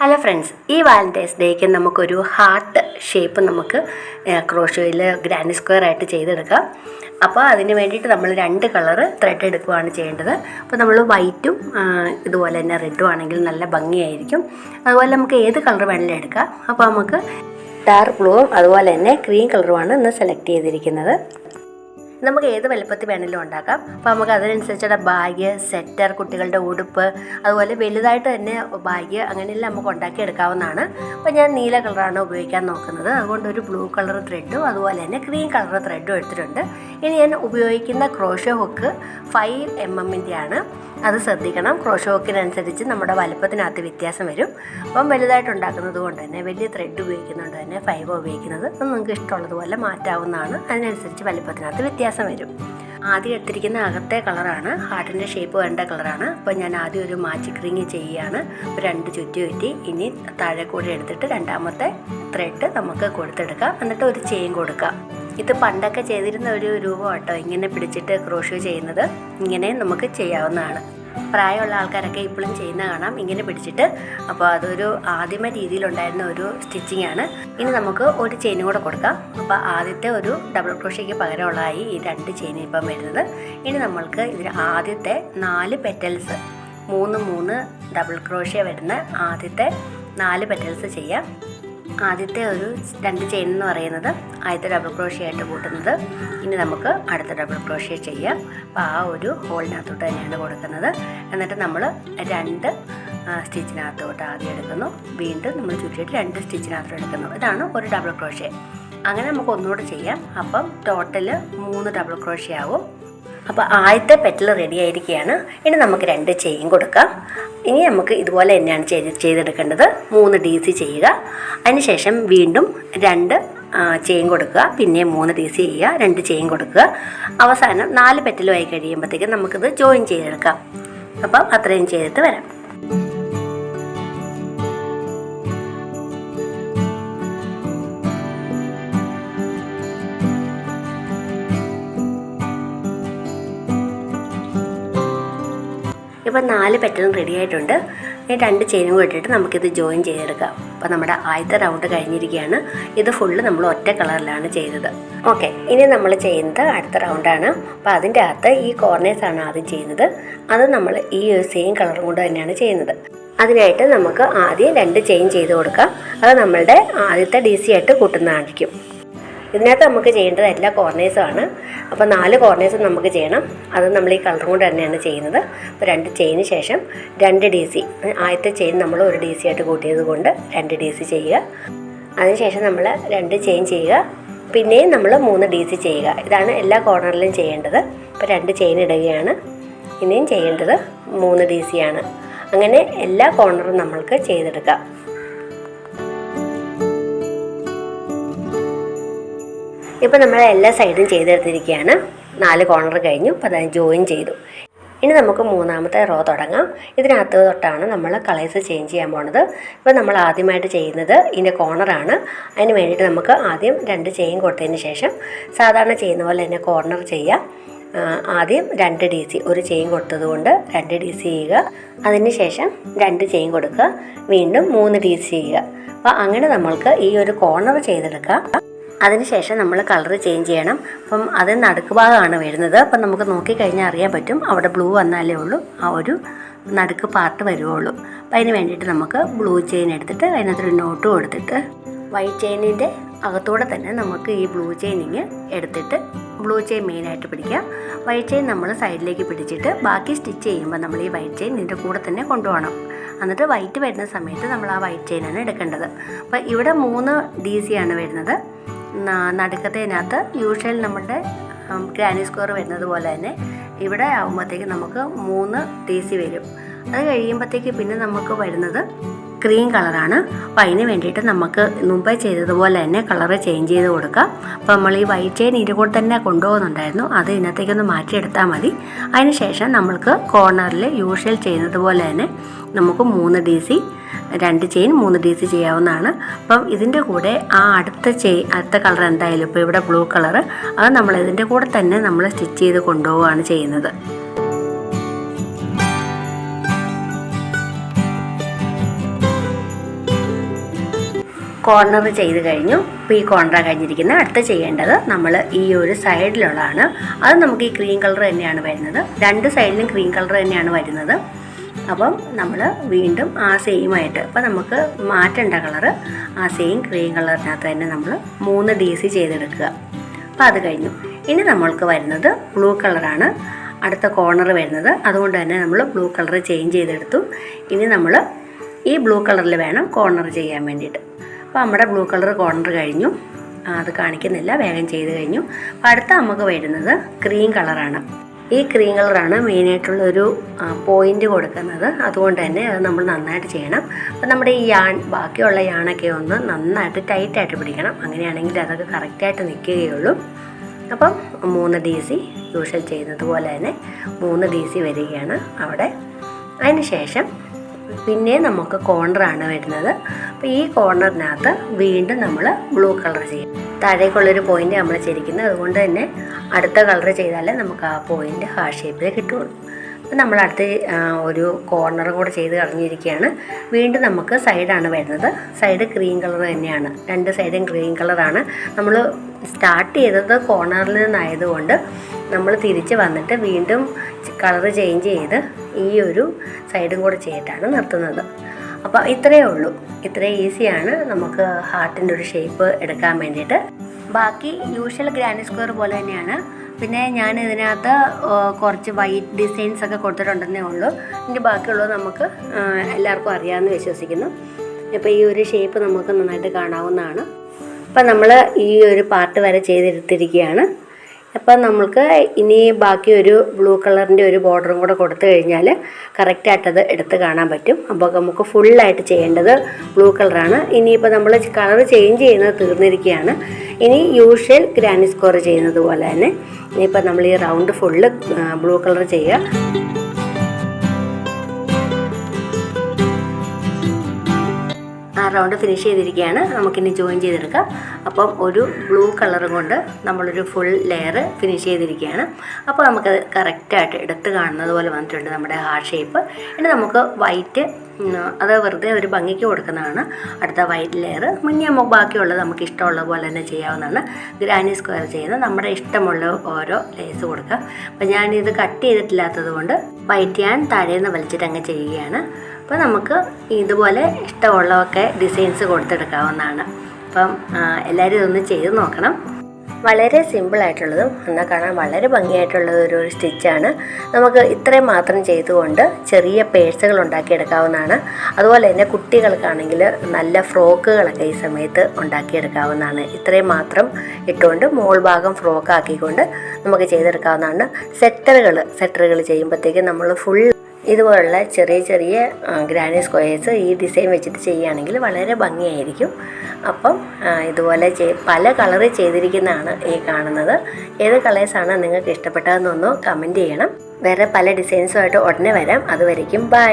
Hello friends, ഈ Valentine's ഡേക്ക് നമുക്കൊരു heart shape നമുക്ക് ക്രോഷോയിൽ ഗ്രാൻഡ് സ്ക്വയർ ആയിട്ട് ചെയ്തെടുക്കാം. അപ്പോൾ അതിന് വേണ്ടിയിട്ട് നമ്മൾ 2 കളറ് ത്രെഡ് എടുക്കുകയാണ് ചെയ്യേണ്ടത്. അപ്പോൾ നമ്മൾ വൈറ്റും ഇതുപോലെ തന്നെ റെഡും ആണെങ്കിൽ നല്ല ഭംഗിയായിരിക്കും. അതുപോലെ നമുക്ക് ഏത് കളർ വേണമെങ്കിലും എടുക്കാം. അപ്പോൾ നമുക്ക് ഡാർക്ക് ബ്ലൂവും അതുപോലെ തന്നെ ക്രീം കളറുമാണ് ഇന്ന് സെലക്ട് ചെയ്തിരിക്കുന്നത്. നമുക്ക് ഏത് വലുപ്പത്തിൽ വേണമെങ്കിലും ഉണ്ടാക്കാം. അപ്പോൾ നമുക്ക് അതിനനുസരിച്ചുള്ള ബാഗ്, സെറ്റർ, കുട്ടികളുടെ ഉടുപ്പ്, അതുപോലെ വലുതായിട്ട് തന്നെ ബാഗ്, അങ്ങനെയെല്ലാം നമുക്ക് ഉണ്ടാക്കിയെടുക്കാവുന്നതാണ്. അപ്പോൾ ഞാൻ നീല കളറാണ് ഉപയോഗിക്കാൻ നോക്കുന്നത്. അതുകൊണ്ട് ഒരു ബ്ലൂ കളർ ത്രെഡും അതുപോലെ തന്നെ ക്രീം കളർ ത്രെഡും എടുത്തിട്ടുണ്ട്. ഇനി ഞാൻ ഉപയോഗിക്കുന്ന ക്രോഷോ ഹുക്ക് 5 mm ആണ്. അത് ശ്രദ്ധിക്കണം. ക്രോഷോ ഹുക്കിനനുസരിച്ച് നമ്മുടെ വലുപ്പത്തിനകത്ത് വ്യത്യാസം വരും. അപ്പം വലുതായിട്ട് ഉണ്ടാക്കുന്നത് കൊണ്ട് തന്നെ വലിയ ത്രെഡ് ഉപയോഗിക്കുന്നുണ്ട് തന്നെ 5 ഉപയോഗിക്കുന്നത് നിങ്ങൾക്ക് ഇഷ്ടമുള്ളതുപോലെ മാറ്റാവുന്നതാണ്. അതിനനുസരിച്ച് വലുപ്പത്തിനകത്ത് വ്യത്യാസം വരും. ആദ്യം എടുത്തിരിക്കുന്ന അകത്തെ കളറാണ്, ഹാർട്ടിൻ്റെ ഷേപ്പ് വേണ്ട കളറാണ്. അപ്പോൾ ഞാൻ ആദ്യം ഒരു മാജിക് റിങ് ചെയ്യുകയാണ്. 2 ചുറ്റി ഇനി താഴെ കൂടെ എടുത്തിട്ട് രണ്ടാമത്തെ ത്രെഡ് നമുക്ക് കൊടുത്തെടുക്കാം. എന്നിട്ട് ഒരു ചെയിൻ കൊടുക്കാം. ഇത് പണ്ടൊക്കെ ചെയ്തിരുന്ന ഒരു രൂപം കേട്ടോ, ഇങ്ങനെ പിടിച്ചിട്ട് ക്രോഷോ ചെയ്യുന്നത്. ഇങ്ങനെ നമുക്ക് ചെയ്യാവുന്നതാണ്. പ്രായമുള്ള ആൾക്കാരൊക്കെ ഇപ്പോഴും ചെയ്യുന്ന കാണാം, ഇങ്ങനെ പിടിച്ചിട്ട്. അപ്പോൾ അതൊരു ആദ്യമ രീതിയിലുണ്ടായിരുന്ന ഒരു സ്റ്റിച്ചിങ് ആണ്. ഇനി നമുക്ക് ഒരു ചെയിനും കൂടെ കൊടുക്കാം. അപ്പോൾ ആദ്യത്തെ ഒരു ഡബിൾ ക്രോഷയ്ക്ക് പകരമുള്ളതായി ഈ 2 ചെയിൻ ഇപ്പം വരുന്നത്. ഇനി നമ്മൾക്ക് ഇതിന് ആദ്യത്തെ 4 പെറ്റൽസ് 3 ഡബിൾ ക്രോഷ്യ വരുന്ന ആദ്യത്തെ 4 പെറ്റൽസ് ചെയ്യാം. ആദ്യത്തെ ഒരു 2 ചെയിൻ എന്ന് പറയുന്നത് ആദ്യത്തെ ഡബിൾ ക്രോഷ്യ ആയിട്ട് കൂട്ടുന്നത്. ഇനി നമുക്ക് അടുത്ത ഡബിൾ ക്രോഷ്യ ചെയ്യാം. അപ്പോൾ ആ ഒരു ഹോളിനകത്തോട്ട് തന്നെയാണ് കൊടുക്കുന്നത്. എന്നിട്ട് നമ്മൾ 2 സ്റ്റിച്ചിനകത്തോട്ട് ആദ്യം എടുക്കുന്നു. വീണ്ടും നമ്മൾ ചുറ്റിയിട്ട് 2 സ്റ്റിച്ചിനകത്തോട്ട് എടുക്കുന്നു. ഇതാണ് ഒരു ഡബിൾ ക്രോഷ്യ. അങ്ങനെ നമുക്ക് ഒന്നുകൂടെ ചെയ്യാം. അപ്പം ടോട്ടൽ 3 ഡബിൾ ക്രോഷ്യ ആവും. അപ്പോൾ ആദ്യത്തെ പെറ്റൽ റെഡി ആയിരിക്കുകയാണ്. ഇനി നമുക്ക് 2 ചെയിൻ കൊടുക്കാം. ഇനി നമുക്ക് ഇതുപോലെ തന്നെയാണ് ചെയ്തെടുക്കേണ്ടത്. 3 DC ചെയ്യുക. അതിനുശേഷം വീണ്ടും 2 ചെയിൻ കൊടുക്കുക. പിന്നെ 3 DC ചെയ്യുക. 2 ചെയിൻ കൊടുക്കുക. അവസാനം 4 പെറ്റലുമായി കഴിയുമ്പോഴത്തേക്കും നമുക്കിത് ജോയിൻ ചെയ്തെടുക്കാം. അപ്പം അത്രയും ചെയ്തിട്ട് വരാം. ഇപ്പം 4 പെറ്റലും റെഡി ആയിട്ടുണ്ട്. ഈ 2 ചെയിനും കൂടി ഇട്ടിട്ട് നമുക്കിത് ജോയിൻ ചെയ്തെടുക്കാം. അപ്പോൾ നമ്മുടെ ആദ്യത്തെ റൗണ്ട് കഴിഞ്ഞിരിക്കുകയാണ്. ഇത് ഫുള്ള് നമ്മൾ ഒറ്റ കളറിലാണ് ചെയ്തത്. ഓക്കെ, ഇനി നമ്മൾ ചെയ്യുന്നത് അടുത്ത റൗണ്ടാണ്. അപ്പോൾ അതിൻ്റെ അകത്ത് ഈ കോർണേഴ്സാണ് ആദ്യം ചെയ്യുന്നത്. അത് നമ്മൾ ഈ സെയിം കളറും കൊണ്ട് തന്നെയാണ് ചെയ്യുന്നത്. അതിനായിട്ട് നമുക്ക് ആദ്യം 2 ചെയിൻ ചെയ്ത് കൊടുക്കാം. അത് നമ്മളുടെ ആദ്യത്തെ DC ആയിട്ട് കൂട്ടുന്നതായിരിക്കും. ഇതിനകത്ത് നമുക്ക് ചെയ്യേണ്ടത് എല്ലാ കോർണേഴ്സും ആണ്. അപ്പോൾ 4 കോർണേഴ്സും നമുക്ക് ചെയ്യണം. അത് നമ്മൾ ഈ കളറും കൊണ്ട് തന്നെയാണ് ചെയ്യുന്നത്. അപ്പോൾ 2 ചെയിന് ശേഷം 2 DC. ആദ്യത്തെ ചെയിൻ നമ്മൾ ഒരു DC ആയിട്ട് കൂട്ടിയത് കൊണ്ട് 2 DC ചെയ്യുക. അതിനുശേഷം നമ്മൾ 2 ചെയിൻ ചെയ്യുക. പിന്നെയും നമ്മൾ 3 DC ചെയ്യുക. ഇതാണ് എല്ലാ കോർണറിലും ചെയ്യേണ്ടത്. അപ്പോൾ 2 ചെയിൻ ഇടുകയാണ്. ഇനിയും ചെയ്യേണ്ടത് 3 DC ആണ്. അങ്ങനെ എല്ലാ കോർണറും നമ്മൾക്ക് ചെയ്തെടുക്കാം. ഇപ്പോൾ നമ്മൾ എല്ലാ സൈഡും ചെയ്തെടുത്തിരിക്കുകയാണ്. 4 കോർണർ കഴിഞ്ഞു. അപ്പോൾ അത് ജോയിൻ ചെയ്തു. ഇനി നമുക്ക് 3ാമത്തെ റോ തുടങ്ങാം. ഇതിനകത്ത് തൊട്ടാണ് നമ്മൾ കളേഴ്സ് ചേഞ്ച് ചെയ്യാൻ പോണത്. ഇപ്പോൾ നമ്മൾ ആദ്യമായിട്ട് ചെയ്യുന്നത് ഇതിൻ്റെ കോർണറാണ്. അതിന് വേണ്ടിയിട്ട് നമുക്ക് ആദ്യം 2 ചെയിൻ കൊടുത്തതിന് ശേഷം സാധാരണ ചെയ്യുന്ന പോലെ തന്നെ കോർണർ ചെയ്യാം. ആദ്യം 2 DC, ഒരു ചെയിൻ കൊടുത്തത് കൊണ്ട് 2 DC ചെയ്യുക. അതിന് ശേഷം 2 ചെയിൻ കൊടുക്കുക. വീണ്ടും 3 DC ചെയ്യുക. അപ്പോൾ അങ്ങനെ നമ്മൾക്ക് ഈ ഒരു കോർണർ ചെയ്തെടുക്കാം. അതിനുശേഷം നമ്മൾ കളർ ചേഞ്ച് ചെയ്യണം. അപ്പം അത് നടുക്ക് ഭാഗമാണ് വരുന്നത്. അപ്പം നമുക്ക് നോക്കിക്കഴിഞ്ഞാൽ അറിയാൻ പറ്റും. അവിടെ ബ്ലൂ വന്നാലേ ഉള്ളൂ ആ ഒരു നടുക്ക് പാർട്ട് വരുവുള്ളൂ. അപ്പം അതിന് വേണ്ടിയിട്ട് നമുക്ക് ബ്ലൂ ചെയിൻ എടുത്തിട്ട് അതിനകത്തൊരു നോട്ട് കൊടുത്തിട്ട് വൈറ്റ് ചെയിനിൻ്റെ അകത്തൂടെ തന്നെ നമുക്ക് ഈ ബ്ലൂ ചെയിനിങ് എടുത്തിട്ട് ബ്ലൂ ചെയിൻ മെയിനായിട്ട് പിടിക്കാം. വൈറ്റ് ചെയിൻ നമ്മൾ സൈഡിലേക്ക് പിടിച്ചിട്ട് ബാക്കി സ്റ്റിച്ച് ചെയ്യുമ്പോൾ നമ്മൾ ഈ വൈറ്റ് ചെയിൻ ഇതിൻ്റെ കൂടെ തന്നെ കൊണ്ടുപോകണം. എന്നിട്ട് വൈറ്റ് വരുന്ന സമയത്ത് നമ്മൾ ആ വൈറ്റ് ചെയിനാണ് എടുക്കേണ്ടത്. അപ്പോൾ ഇവിടെ 3 DC ആണ് വരുന്നത്. നടുക്കത്തേനകത്ത് യൂഷ്വൽ നമ്മുടെ ഗ്രാനി സ്ക്വയർ വരുന്നത് പോലെ തന്നെ ഇവിടെ ആകുമ്പോഴത്തേക്ക് നമുക്ക് 3 DC വരും. അത് കഴിയുമ്പോഴത്തേക്ക് പിന്നെ നമുക്ക് വരുന്നത് ക്രീം കളറാണ്. അപ്പോൾ അതിന് വേണ്ടിയിട്ട് നമുക്ക് മുമ്പേ ചെയ്തതുപോലെ തന്നെ കളറ് ചേഞ്ച് ചെയ്ത് കൊടുക്കാം. അപ്പോൾ നമ്മൾ ഈ വൈറ്റ് ചെയിൻ ഇതിൻ്റെ കൂടെ തന്നെ കൊണ്ടുപോകുന്നുണ്ടായിരുന്നു. അത് ഇതിനകത്തേക്കൊന്ന് മാറ്റിയെടുത്താൽ മതി. അതിന് ശേഷം നമ്മൾക്ക് കോർണറിൽ യൂഷ്വൽ ചെയ്യുന്നത് പോലെ തന്നെ നമുക്ക് 3 DC, 2 ചെയിൻ 3 DC ചെയ്യാവുന്നതാണ്. അപ്പം ഇതിൻ്റെ കൂടെ ആ അടുത്ത കളർ എന്തായാലും ഇപ്പോൾ ഇവിടെ ബ്ലൂ കളറ്, അത് നമ്മൾ ഇതിൻ്റെ കൂടെ തന്നെ നമ്മൾ സ്റ്റിച്ച് ചെയ്ത് കൊണ്ടുപോവുകയാണ് ചെയ്യുന്നത്. കോർണർ ചെയ്ത് കഴിഞ്ഞു. ഇപ്പോൾ ഈ കോർണറാണ് കഴിഞ്ഞിരിക്കുന്നത്. അടുത്ത ചെയ്യേണ്ടത് നമ്മൾ ഈ ഒരു സൈഡിലുള്ളതാണ്. അത് നമുക്ക് ഈ ക്രീം കളർ തന്നെയാണ് വരുന്നത്. രണ്ട് സൈഡിലും ക്രീം കളർ തന്നെയാണ് വരുന്നത്. അപ്പം നമ്മൾ വീണ്ടും ആ സെയിമായിട്ട് ഇപ്പം നമുക്ക് മാറ്റേണ്ട കളറ് ആ സെയിം ക്രീം കളറിനകത്ത് തന്നെ നമ്മൾ 3 DC ചെയ്തെടുക്കുക. അപ്പോൾ അത് കഴിഞ്ഞു. ഇനി നമ്മൾക്ക് വരുന്നത് ബ്ലൂ കളറാണ് അടുത്ത കോർണർ വരുന്നത്. അതുകൊണ്ട് തന്നെ നമ്മൾ ബ്ലൂ കളർ ചേഞ്ച് ചെയ്തെടുത്തു. ഇനി നമ്മൾ ഈ ബ്ലൂ കളറിൽ വേണം കോർണർ ചെയ്യാൻ വേണ്ടിയിട്ട്. അപ്പോൾ നമ്മുടെ ബ്ലൂ കളർ കോർണർ കഴിഞ്ഞു. അത് കാണിക്കുന്നില്ല, വേഗം ചെയ്ത് കഴിഞ്ഞു. അപ്പോൾ അടുത്ത നമുക്ക് വരുന്നത് ക്രീം കളറാണ്. ഈ ക്രീം കളറാണ് മെയിനായിട്ടുള്ളൊരു പോയിൻ്റ് കൊടുക്കുന്നത്. അതുകൊണ്ട് തന്നെ അത് നമ്മൾ നന്നായിട്ട് ചെയ്യണം. അപ്പം നമ്മുടെ ഈ ബാക്കിയുള്ള യാണൊക്കെ ഒന്ന് നന്നായിട്ട് ടൈറ്റായിട്ട് പിടിക്കണം. അങ്ങനെയാണെങ്കിൽ അതൊക്കെ കറക്റ്റായിട്ട് നിൽക്കുകയുള്ളൂ. അപ്പം 3 DC യൂഷ്വൽ ചെയ്യുന്നത് പോലെ തന്നെ 3 DC വരികയാണ് അവിടെ. അതിന് ശേഷം പിന്നെ നമുക്ക് കോർണറാണ് വരുന്നത്. അപ്പോൾ ഈ കോർണറിനകത്ത് വീണ്ടും നമ്മൾ ബ്ലൂ കളർ ചെയ്യും. താഴേക്കുള്ളൊരു പോയിൻ്റ് നമ്മൾ ചെയ്തിരിക്കുന്നത്. അതുകൊണ്ട് തന്നെ അടുത്ത കളർ ചെയ്താലേ നമുക്ക് ആ പോയിൻ്റ് ഹാർട്ട് ഷേപ്പിൽ കിട്ടുള്ളൂ. അപ്പോൾ നമ്മൾ അടുത്ത് ഒരു കോർണറും കൂടെ ചെയ്ത് കളഞ്ഞിരിക്കുകയാണ്. വീണ്ടും നമുക്ക് സൈഡാണ് വരുന്നത്. സൈഡ് ക്രീം കളർ തന്നെയാണ്. 2 സൈഡും ക്രീം കളറാണ്. നമ്മൾ സ്റ്റാർട്ട് ചെയ്തത് കോർണറിൽ നിന്നായതുകൊണ്ട് നമ്മൾ തിരിച്ച് വന്നിട്ട് വീണ്ടും കളർ ചേഞ്ച് ചെയ്ത് ഈ ഒരു സൈഡും കൂടെ ചെയ്തിട്ടാണ് നിർത്തുന്നത്. അപ്പോൾ ഇത്രയേ ഉള്ളൂ. ഇത്രയും ഈസിയാണ് നമുക്ക് ഹാർട്ടിൻ്റെ ഒരു ഷേപ്പ് എടുക്കാൻ വേണ്ടിയിട്ട്. ബാക്കി യൂഷ്വൽ ഗ്രാൻഡ് സ്ക്വയർ പോലെ തന്നെയാണ്. പിന്നെ ഞാൻ ഇതിനകത്ത് കുറച്ച് വൈറ്റ് ഡിസൈൻസ് ഒക്കെ കൊടുത്തിട്ടുണ്ടെന്നേ ഉള്ളൂ. ഇനി ബാക്കിയുള്ളത് നമുക്ക് എല്ലാവർക്കും അറിയാമെന്ന് വിശ്വസിക്കുന്നു. ഇപ്പോൾ ഈ ഒരു ഷേപ്പ് നമുക്ക് നന്നായിട്ട് കാണാവുന്നതാണ്. അപ്പം നമ്മൾ ഈ ഒരു പാർട്ട് വരെ ചെയ്തെടുത്തിരിക്കുകയാണ്. അപ്പം നമ്മൾക്ക് ഇനി ബാക്കി ഒരു ബ്ലൂ കളറിൻ്റെ ഒരു ബോർഡറും കൂടെ കൊടുത്തു കഴിഞ്ഞാൽ കറക്റ്റായിട്ടത് എടുത്ത് കാണാൻ പറ്റും. അപ്പോൾ നമുക്ക് ഫുള്ളായിട്ട് ചെയ്യേണ്ടത് ബ്ലൂ കളറാണ്. ഇനിയിപ്പോൾ നമ്മൾ കളർ ചേഞ്ച് ചെയ്യുന്നത് തീർന്നിരിക്കുകയാണ്. ഇനി യൂഷ്വൽ ഗ്രാൻഡ് സ്ക്വയർ ചെയ്യുന്നത് പോലെ തന്നെ ഇനിയിപ്പോൾ നമ്മൾ ഈ റൗണ്ട് ഫുള്ള് ബ്ലൂ കളർ ചെയ്യുക. ആ റൗണ്ട് ഫിനിഷ് ചെയ്തിരിക്കുകയാണ്. നമുക്കിനി ജോയിൻ ചെയ്തെടുക്കാം. അപ്പം ഒരു ബ്ലൂ കളറും കൊണ്ട് നമ്മളൊരു ഫുൾ ലെയർ ഫിനിഷ് ചെയ്തിരിക്കുകയാണ്. അപ്പോൾ നമുക്കത് കറക്റ്റായിട്ട് എടുത്ത് കാണുന്നത് പോലെ വന്നിട്ടുണ്ട് നമ്മുടെ ഹാർട്ട് ഷേപ്പ്. ഇനി നമുക്ക് വൈറ്റ് അത് വെറുതെ ഒരു ഭംഗിക്ക് കൊടുക്കുന്നതാണ്. അടുത്ത വൈറ്റ് ലെയർ മുന്നേ നമുക്ക് ബാക്കിയുള്ളത് നമുക്ക് ഇഷ്ടമുള്ള പോലെ തന്നെ ചെയ്യാവുന്നതാണ്. ഗ്രാൻഡ് സ്ക്വയർ ചെയ്യുന്നത് നമ്മുടെ ഇഷ്ടമുള്ള ഓരോ ലേസ് കൊടുക്കുക. അപ്പം ഞാനിത് കട്ട് ചെയ്തിട്ടില്ലാത്തത് കൊണ്ട് വൈറ്റ് ഞാൻ താഴേന്ന് വലിച്ചിട്ട് അങ്ങ് ചെയ്യുകയാണ്. അപ്പോൾ നമുക്ക് ഇതുപോലെ ഇഷ്ടമുള്ളതൊക്കെ ഡിസൈൻസ് കൊടുത്തെടുക്കാവുന്നതാണ്. അപ്പം എല്ലാവരും ഇതൊന്ന് ചെയ്ത് നോക്കണം. വളരെ സിമ്പിളായിട്ടുള്ളതും എന്നാൽ കാണാൻ വളരെ ഭംഗിയായിട്ടുള്ളതും ഒരു സ്റ്റിച്ചാണ്. നമുക്ക് ഇത്രയും മാത്രം ചെയ്തുകൊണ്ട് ചെറിയ പേഴ്സുകൾ ഉണ്ടാക്കിയെടുക്കാവുന്നതാണ്. അതുപോലെ തന്നെ കുട്ടികൾക്കാണെങ്കിൽ നല്ല ഫ്രോക്കുകളൊക്കെ ഈ സമയത്ത് ഉണ്ടാക്കിയെടുക്കാവുന്നതാണ്. ഇത്രയും മാത്രം ഇട്ടുകൊണ്ട് മോൾ ഭാഗം ഫ്രോക്ക് ആക്കിക്കൊണ്ട് നമുക്ക് ചെയ്തെടുക്കാവുന്നതാണ്. സെറ്ററുകൾ ചെയ്യുമ്പോഴത്തേക്കും നമ്മൾ ഫുൾ ഇതുപോലുള്ള ചെറിയ ചെറിയ ഗ്രാൻഡ് സ്ക്വയേഴ്സ് ഈ ഡിസൈൻ വെച്ചിട്ട് ചെയ്യുകയാണെങ്കിൽ വളരെ ഭംഗിയായിരിക്കും. അപ്പം ഇതുപോലെ പല കളറ് ചെയ്തിരിക്കുന്നതാണ് ഈ കാണുന്നത്. ഏത് കളേഴ്സാണ് നിങ്ങൾക്ക് ഇഷ്ടപ്പെട്ടതെന്നൊന്ന് കമൻറ്റ് ചെയ്യണം. വേറെ പല ഡിസൈൻസുമായിട്ട് ഉടനെ വരാം. അതുവരയ്ക്കും ബൈ.